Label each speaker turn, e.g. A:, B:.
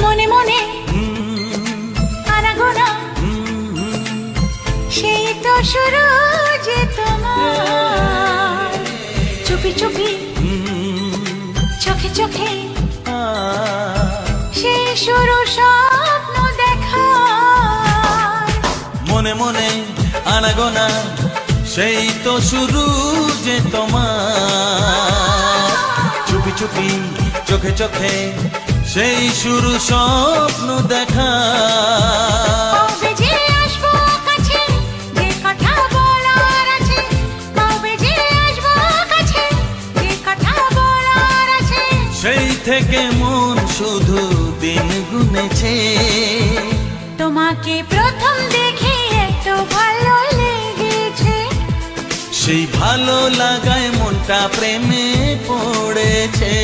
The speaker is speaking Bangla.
A: মনে মনে আনাগোনা, সেই তো শুরু যে তোমার। চুপি চুপি চোখে চোখে সেই শুরু স্বপ্ন দেখা।
B: মনে মনে আনাগোনা, সেই তো শুরু যে তোমার। চুপি চুপি চোখে চোখে সেই শুরু স্বপ্ন দেখা।
A: কবে যে আসবো কাছে, যে কথা বলার আছে। কবে যে আসবো কাছে, যে কথা বলার আছে।
B: সেই থেকে মন শুধু দিন গুনেছে।
A: তোমাকে প্রথম দেখে এত ভালো লেগেছে।
B: সেই ভালো লাগায় মনটা প্রেমে পড়েছে।